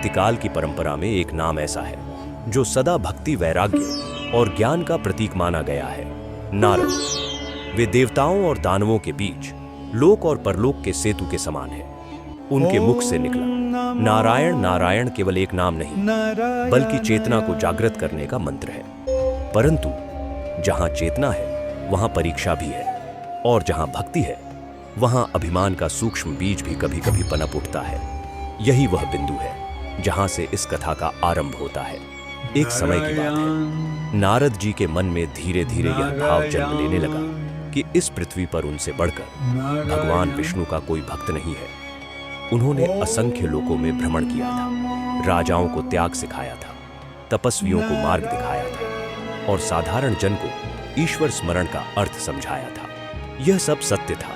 शक्तिकाल की परंपरा में एक नाम ऐसा है जो सदा भक्ति, वैराग्य और ज्ञान का प्रतीक माना गया है, नारद। वे देवताओं और दानवों के बीच लोक और परलोक के सेतु के समान है। उनके मुख से निकला नारायण नारायण केवल एक नाम नहीं, बल्कि चेतना को जागृत करने का मंत्र है। परंतु जहां चेतना है वहां परीक्षा भी है, और जहां भक्ति है वहां अभिमान का सूक्ष्म बीज भी कभी कभी पनप उठता है। यही वह बिंदु है जहां से इस कथा का आरंभ होता है। एक समय की बात है, नारद जी के मन में धीरे धीरे यह भाव जन्म लेने लगा कि इस पृथ्वी पर उनसे बढ़कर भगवान विष्णु का कोई भक्त नहीं है। उन्होंने असंख्य लोकों में भ्रमण किया था, राजाओं को त्याग सिखाया था, तपस्वियों को मार्ग दिखाया था और साधारण जन को ईश्वर स्मरण का अर्थ समझाया था। यह सब सत्य था,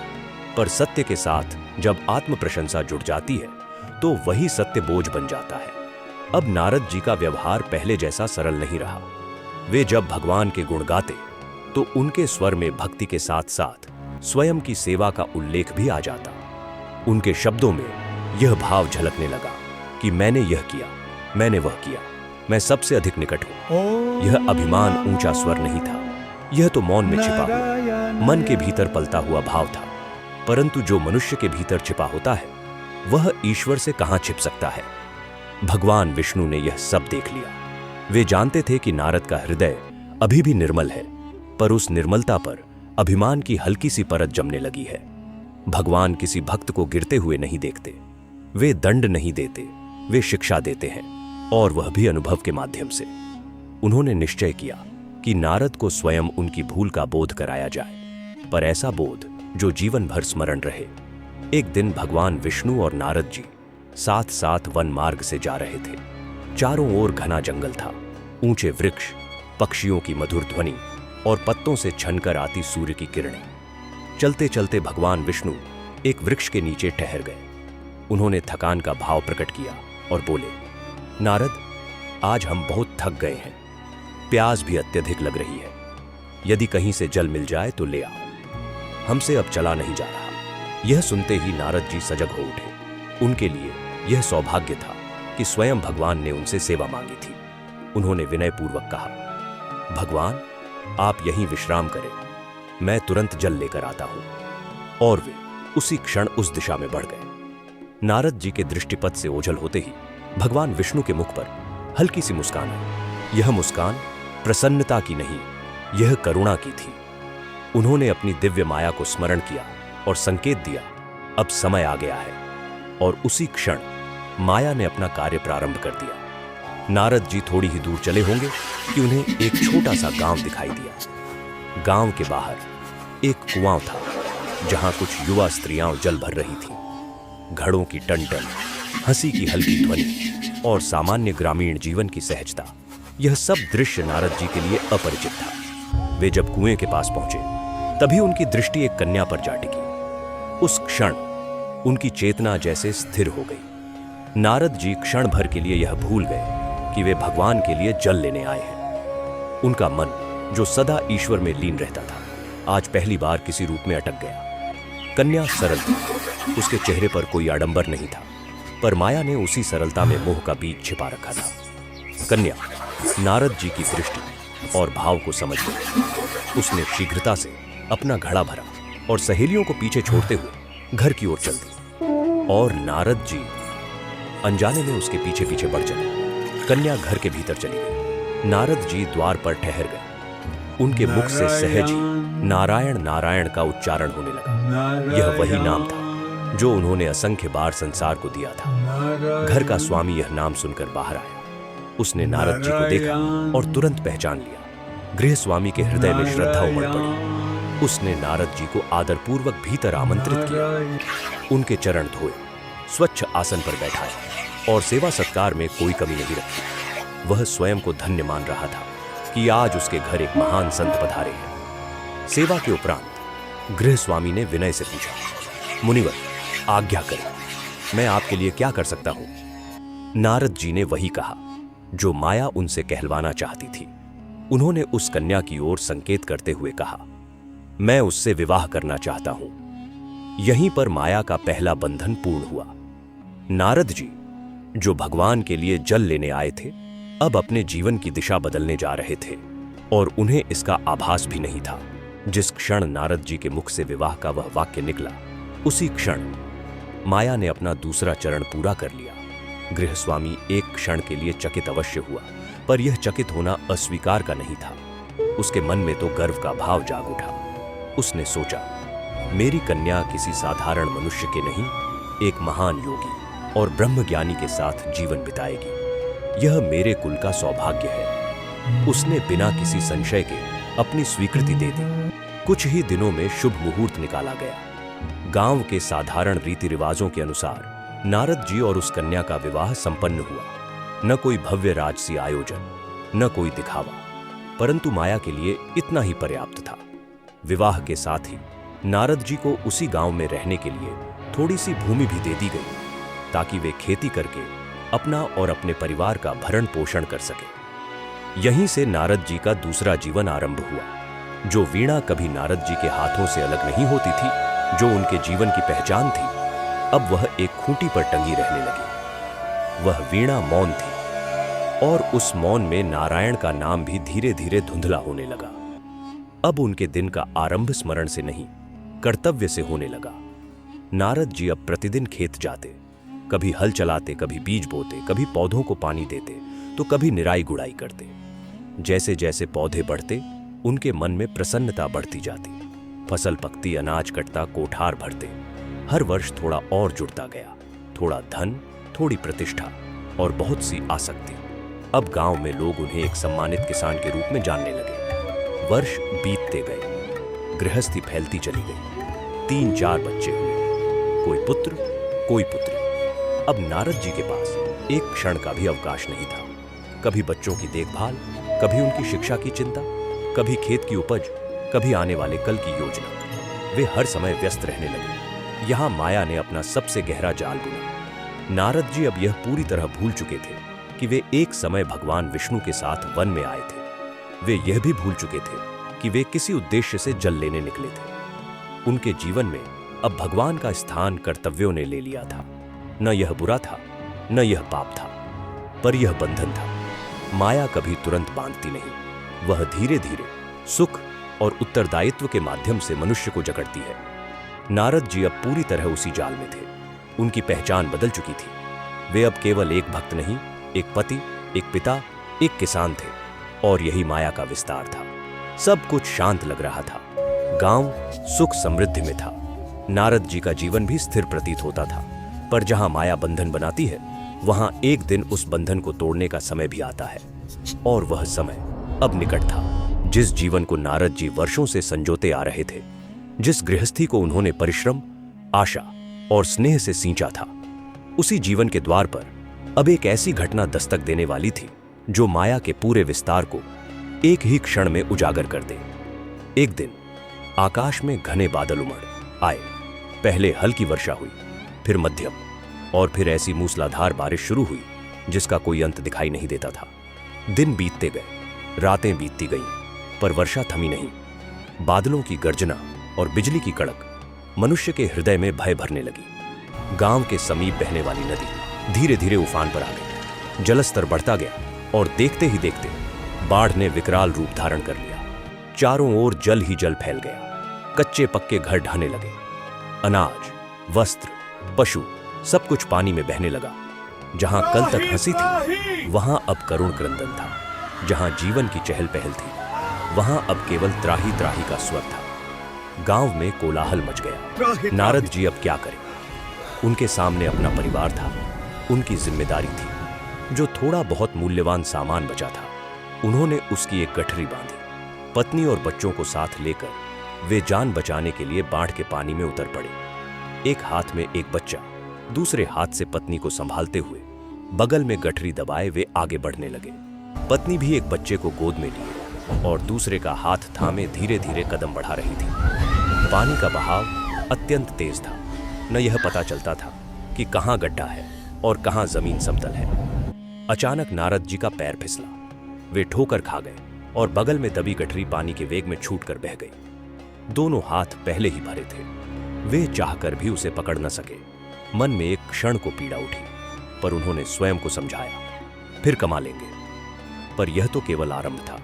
पर सत्य के साथ जब आत्म प्रशंसा जुड़ जाती है तो वही सत्य बोझ बन जाता है। अब नारद जी का व्यवहार पहले जैसा सरल नहीं रहा। वे जब भगवान के गुण गाते तो उनके स्वर में भक्ति के साथ साथ स्वयं की सेवा का उल्लेख भी आ जाता। उनके शब्दों में यह भाव झलकने लगा कि मैंने यह किया, मैंने वह किया, मैं सबसे अधिक निकट हूं। यह अभिमान ऊंचा स्वर नहीं था, यह तो मौन में छिपा हुआ, मन के भीतर पलता हुआ भाव था। परंतु जो मनुष्य के भीतर छिपा होता है वह ईश्वर से कहां छिप सकता है। भगवान विष्णु ने यह सब देख लिया। वे जानते थे कि नारद का हृदय अभी भी निर्मल है, पर उस निर्मलता पर अभिमान की हल्की सी परत जमने लगी है। भगवान किसी भक्त को गिरते हुए नहीं देखते, वे दंड नहीं देते, वे शिक्षा देते हैं, और वह भी अनुभव के माध्यम से। उन्होंने निश्चय किया कि नारद को स्वयं उनकी भूल का बोध कराया जाए, पर ऐसा बोध जो जीवन भर स्मरण रहे। एक दिन भगवान विष्णु और नारद जी साथ साथ वन मार्ग से जा रहे थे। चारों ओर घना जंगल था, ऊंचे वृक्ष, पक्षियों की मधुर ध्वनि और पत्तों से छनकर आती सूर्य की किरणें। चलते चलते भगवान विष्णु एक वृक्ष के नीचे ठहर गए। उन्होंने थकान का भाव प्रकट किया और बोले, नारद, आज हम बहुत थक गए हैं, प्यास भी अत्यधिक लग रही है। यदि कहीं से जल मिल जाए तो ले आओ, हमसे अब चला नहीं जा रहा। यह सुनते ही नारद जी सजग हो उठे। उनके लिए यह सौभाग्य था कि स्वयं भगवान ने उनसे सेवा मांगी थी। उन्होंने विनयपूर्वक कहा, भगवान, आप यहीं विश्राम करें, मैं तुरंत जल लेकर आता हूं। और वे उसी क्षण उस दिशा में बढ़ गए। नारद जी के दृष्टिपथ से ओझल होते ही भगवान विष्णु के मुख पर हल्की सी मुस्कान आई। यह मुस्कान प्रसन्नता की नहीं, यह करुणा की थी। उन्होंने अपनी दिव्य माया को स्मरण किया और संकेत दिया, अब समय आ गया है। और उसी क्षण माया ने अपना कार्य प्रारंभ कर दिया। नारद जी थोड़ी ही दूर चले होंगे कि उन्हें एक छोटा सा गांव दिखाई दिया। गांव के बाहर एक कुआं था, जहां कुछ युवा स्त्रियां जल भर रही थीं। घड़ों की टन-टन, हंसी की हल्की ध्वनि और सामान्य ग्रामीण जीवन की सहजता, यह सब दृश्य नारद जी के लिए अपरिचित था। वे जब कुएं के पास पहुंचे तभी उनकी दृष्टि एक कन्या पर जा टिकी। उस क्षण उनकी चेतना जैसे स्थिर हो गई। नारद जी क्षण भर के लिए यह भूल गए कि वे भगवान के लिए जल लेने आए हैं। उनका मन, जो सदा ईश्वर में लीन रहता था, आज पहली बार किसी रूप में अटक गया। कन्या सरल थी, उसके चेहरे पर कोई आडंबर नहीं था, पर माया ने उसी सरलता में मोह का बीज छिपा रखा था। कन्या नारद जी की दृष्टि और भाव को समझ गई। उसने शीघ्रता से अपना घड़ा भरा और सहेलियों को पीछे छोड़ते हुए घर की ओर चल दी। और नारद जी अनजाने में उसके पीछे पीछे बढ़ चले। कन्या घर के भीतर चली गई। नारद जी द्वार पर ठहर गए। उनके मुख से सहज ही नारायण नारायण का उच्चारण होने लगा। यह वही नाम था जो उन्होंने असंख्य बार संसार को दिया था। घर का स्वामी यह नाम सुनकर बाहर आया। उसने नारद जी को देखा और तुरंत पहचान लिया। गृह स्वामी के हृदय में श्रद्धा उमड़ पड़ी। उसने नारद जी को आदरपूर्वक भीतर आमंत्रित किया। उनके चरण धोए, स्वच्छ आसन पर बैठाया और सेवा सत्कार में कोई कमी नहीं रखी। वह स्वयं को धन्य मान रहा था कि आज उसके घर एक महान संत पधारे हैं। सेवा के उपरांत गृह स्वामी ने विनय से पूछा, मुनिवर, आज्ञा करें, मैं आपके लिए क्या कर सकता हूं? नारद जी ने वही कहा जो माया उनसे कहलवाना चाहती थी। उन्होंने उस कन्या की ओर संकेत करते हुए कहा, मैं उससे विवाह करना चाहता हूं। यहीं पर माया का पहला बंधन पूर्ण हुआ। नारद जी जो भगवान के लिए जल लेने आए थे, अब अपने जीवन की दिशा बदलने जा रहे थे और उन्हें इसका आभास भी नहीं था। जिस क्षण नारद जी के मुख से विवाह का वह वाक्य निकला, उसी क्षण माया ने अपना दूसरा चरण पूरा कर लिया। गृहस्वामी एक क्षण के लिए चकित अवश्य हुआ, पर यह चकित होना अस्वीकार का नहीं था। उसके मन में तो गर्व का भाव जाग उठा। उसने सोचा, मेरी कन्या किसी साधारण मनुष्य के नहीं, एक महान योगी और ब्रह्मज्ञानी के साथ जीवन बिताएगी। यह मेरे कुल का सौभाग्य है। उसने बिना किसी संशय के अपनी स्वीकृति दे दी। कुछ ही दिनों में शुभ मुहूर्त निकाला गया। गांव के साधारण रीति रिवाजों के अनुसार नारद जी और उस कन्या का विवाह संपन्न हुआ। न कोई भव्य राजसी आयोजन, न कोई दिखावा, परंतु माया के लिए इतना ही पर्याप्त था। विवाह के साथ ही नारद जी को उसी गांव में रहने के लिए थोड़ी सी भूमि भी दे दी गई, ताकि वे खेती करके अपना और अपने परिवार का भरण पोषण कर सके। यहीं से नारद जी का दूसरा जीवन आरंभ हुआ। जो वीणा कभी नारद जी के हाथों से अलग नहीं होती थी, जो उनके जीवन की पहचान थी, अब वह एक खूंटी पर टंगी रहने लगी। वह वीणा मौन थी और उस मौन में नारायण का नाम भी धीरे धीरे धुंधला होने लगा। अब उनके दिन का आरंभ स्मरण से नहीं, कर्तव्य से होने लगा। नारद जी अब प्रतिदिन खेत जाते, कभी हल चलाते, कभी बीज बोते, कभी पौधों को पानी देते, तो कभी निराई गुड़ाई करते। जैसे जैसे पौधे बढ़ते, उनके मन में प्रसन्नता बढ़ती जाती। फसल पकती, अनाज कटता, कोठार भरते। हर वर्ष थोड़ा और जुड़ता गया, थोड़ा धन, थोड़ी प्रतिष्ठा और बहुत सी आसक्ति। अब गांव में लोग उन्हें एक सम्मानित किसान के रूप में जानने लगे। वर्ष बीतते गए, गृहस्थी फैलती चली गई। 3-4 बच्चे हुए, कोई पुत्र, कोई पुत्री। अब नारद जी के पास एक क्षण का भी अवकाश नहीं था। कभी बच्चों की देखभाल, कभी उनकी शिक्षा की चिंता, कभी खेत की उपज, कभी आने वाले कल की योजना। वे हर समय व्यस्त रहने लगे। यहां माया ने अपना सबसे गहरा जाल बुना। नारद जी अब यह पूरी तरह भूल चुके थे कि वे एक समय भगवान विष्णु के साथ वन में आए थे। वे यह भी भूल चुके थे कि वे किसी उद्देश्य से जल लेने निकले थे। उनके जीवन में अब भगवान का स्थान कर्तव्यों ने ले लिया था। न यह बुरा था, न यह पाप था, पर यह बंधन था। माया कभी तुरंत बांधती नहीं, वह धीरे धीरे सुख और उत्तरदायित्व के माध्यम से मनुष्य को जकड़ती है। नारद जी अब पूरी तरह उसी जाल में थे। उनकी पहचान बदल चुकी थी। वे अब केवल एक भक्त नहीं, एक पति, एक पिता, एक किसान थे, और यही माया का विस्तार था। सब कुछ शांत लग रहा था। गांव सुख समृद्धि में था। नारद जी का जीवन भी स्थिर प्रतीत होता था। पर जहां माया बंधन बनाती है, वहां एक दिन उस बंधन को तोड़ने का समय भी आता है। और वह समय अब निकट था। जिस जीवन को नारद जी वर्षों से संजोते आ रहे थे, जिस गृहस्थी को उन्होंने परिश्रम, आशा और स्नेह से सींचा था, उसी जीवन के द्वार पर अब एक ऐसी घटना दस्तक देने वाली थी जो माया के पूरे विस्तार को एक ही क्षण में उजागर कर दे। एक दिन आकाश में घने बादल उमड़ आए। पहले हल्की वर्षा हुई, फिर मध्यम, और फिर ऐसी मूसलाधार बारिश शुरू हुई जिसका कोई अंत दिखाई नहीं देता था। दिन बीतते गए, रातें बीतती गईं, पर वर्षा थमी नहीं। बादलों की गर्जना और बिजली की कड़क मनुष्य के हृदय में भय भरने लगी। गांव के समीप बहने वाली नदी धीरे धीरे उफान पर आ गई। जलस्तर बढ़ता गया और देखते ही देखते बाढ़ ने विकराल रूप धारण कर लिया। चारों ओर जल ही जल फैल गया। कच्चे पक्के घर ढहने लगे। अनाज, वस्त्र, पशु सब कुछ पानी में बहने लगा। जहां कल तक हंसी थी, वहां अब करुण क्रंदन था। जहां जीवन की चहल पहल थी, वहां अब केवल त्राही त्राही का स्वर था। गांव में कोलाहल मच गया। नारद जी अब क्या करें? उनके सामने अपना परिवार था, उनकी जिम्मेदारी थी। जो थोड़ा बहुत मूल्यवान सामान बचा था, उन्होंने उसकी एक गठरी बांधी। पत्नी और बच्चों को साथ लेकर वे जान बचाने के लिए बाढ़ के पानी में उतर पड़े। एक हाथ में एक बच्चा, दूसरे हाथ से पत्नी को संभालते हुए बगल में गठरी दबाए वे आगे बढ़ने लगे। पत्नी भी एक बच्चे को गोद में लिए और दूसरे का हाथ थामे धीरे धीरे कदम बढ़ा रही थी। पानी का बहाव अत्यंत तेज था। न यह पता चलता था कि कहां गड्ढा है और कहां जमीन समतल है। अचानक नारद जी का पैर फिसला। वे ठोकर खा गए और बगल में दबी गठरी पानी के वेग में छूटकर बह गई। दोनों हाथ पहले ही भरे थे। वे चाहकर भी उसे पकड़ न सके। मन में एक क्षण को पीड़ा उठी, पर उन्होंने स्वयं को समझाया, फिर कमा लेंगे। पर यह तो केवल आरंभ था।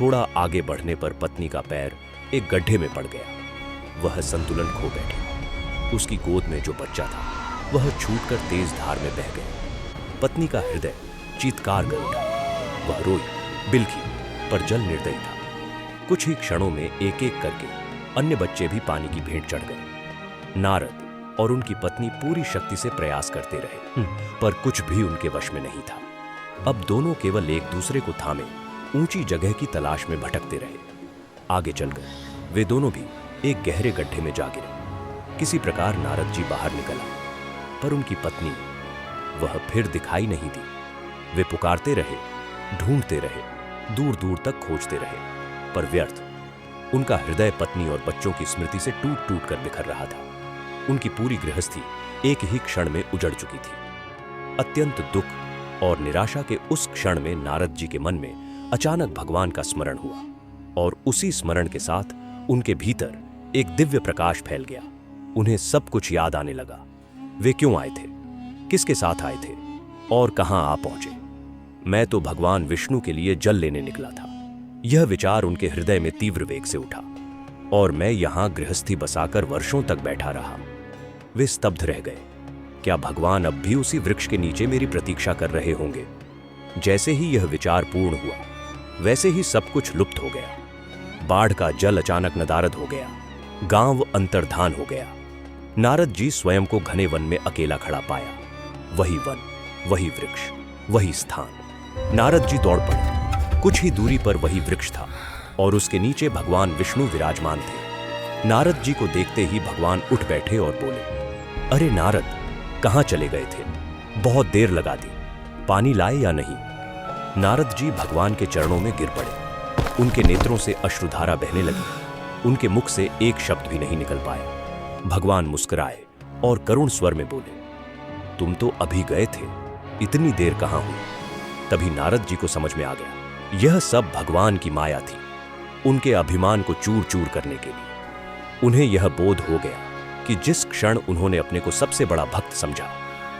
थोड़ा आगे बढ़ने पर पत्नी का पैर एक गड्ढे में पड़ गया। वह संतुलन खो बैठी। उसकी गोद में जो बच्चा था वह छूटकर तेज धार में बह गया। पत्नी का हृदय चीत्कार कर उठा। वह रोई, बिलखी, पर जल निर्दयी था। कुछ ही क्षणों में एक एक करके अन्य बच्चे भी पानी की भेंट चढ़ गए। नारद और उनकी पत्नी पूरी शक्ति से प्रयास करते रहे, पर कुछ भी उनके वश में नहीं था। अब दोनों केवल एक दूसरे को थामे ऊंची जगह की तलाश में भटकते रहे। आगे चलकर वे दोनों भी एक गहरे गड्ढे में जा गिरे। किसी प्रकार नारद जी बाहर निकल आए, पर उनकी पत्नी वह फिर दिखाई नहीं दी। वे पुकारते रहे, ढूंढते रहे, दूर दूर तक खोजते रहे, पर व्यर्थ। उनका हृदय पत्नी और बच्चों की स्मृति से टूट टूट कर बिखर रहा था। उनकी पूरी गृहस्थी एक ही क्षण में उजड़ चुकी थी। अत्यंत दुख और निराशा के उस क्षण में नारद जी के मन में अचानक भगवान का स्मरण हुआ, और उसी स्मरण के साथ उनके भीतर एक दिव्य प्रकाश फैल गया। उन्हें सब कुछ याद आने लगा। वे क्यों आए थे, किसके साथ आए थे और कहां आ पहुंचे। मैं तो भगवान विष्णु के लिए जल लेने निकला था। यह विचार उनके हृदय में तीव्र वेग से उठा, और मैं यहां गृहस्थी बसाकर वर्षों तक बैठा रहा। वे स्तब्ध रह गए। क्या भगवान अब भी उसी वृक्ष के नीचे मेरी प्रतीक्षा कर रहे होंगे? जैसे ही यह विचार पूर्ण हुआ, वैसे ही सब कुछ लुप्त हो गया। बाढ़ का जल अचानक नदारद हो गया। गांव अंतर्धान हो गया। नारद जी स्वयं को घने वन में अकेला खड़ा पाया। वही वन, वही वृक्ष, वही स्थान। नारद जी दौड़ पड़े। कुछ ही दूरी पर वही वृक्ष था, और उसके नीचे भगवान विष्णु विराजमान थे। नारद जी को देखते ही भगवान उठ बैठे और बोले, अरे नारद, कहां चले गए थे? बहुत देर लगा दी। पानी लाए या नहीं? नारद जी भगवान के चरणों में गिर पड़े। उनके नेत्रों से अश्रुधारा बहने लगी। उनके मुख से एक शब्द भी नहीं निकल पाया। भगवान मुस्कुराए और करुण स्वर में बोले, तुम तो अभी गए थे, इतनी देर कहां हुई? तभी नारद जी को समझ में आ गया, यह सब भगवान की माया थी, उनके अभिमान को चूर चूर करने के लिए। उन्हें यह बोध हो गया कि जिस क्षण उन्होंने अपने को सबसे बड़ा भक्त समझा,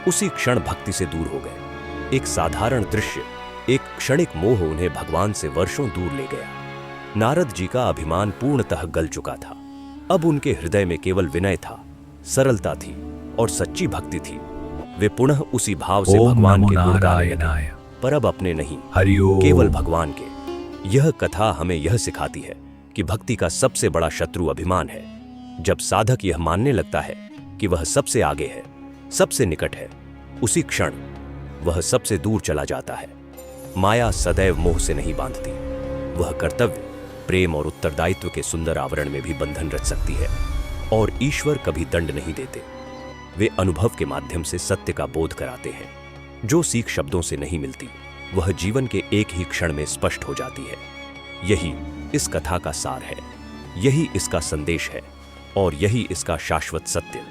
उसी क्षण भक्ति से दूर हो गए। एक साधारण दृश्य, एक क्षणिक मोह उन्हें भगवान से वर्षों दूर ले गया। नारद जी का अभिमान पूर्णतः गल चुका था। अब उनके हृदय में केवल विनय था, सरलता थी और सच्ची भक्ति थी। वे पुनः उसी भाव से भगवान के गुण गाने लगे, पर अब अपने नहीं, केवल भगवान के। यह कथा हमें यह सिखाती है कि भक्ति का सबसे बड़ा शत्रु अभिमान है। जब साधक यह मानने लगता है कि वह सबसे आगे है, सबसे निकट है, उसी क्षण वह सबसे दूर चला जाता है। माया सदैव मोह से नहीं बांधती। वह कर्तव्य, प्रेम और उत्तरदायित्व के सुंदर आवरण में भी बंधन रच सकती है, और ईश्वर कभी दंड नहीं देते। वे अनुभव के माध्यम से सत्य का बोध कराते हैं। जो सीख शब्दों से नहीं मिलती, वह जीवन के एक ही क्षण में स्पष्ट हो जाती है। यही इस कथा का सार है, यही इसका संदेश है, और यही इसका शाश्वत सत्य।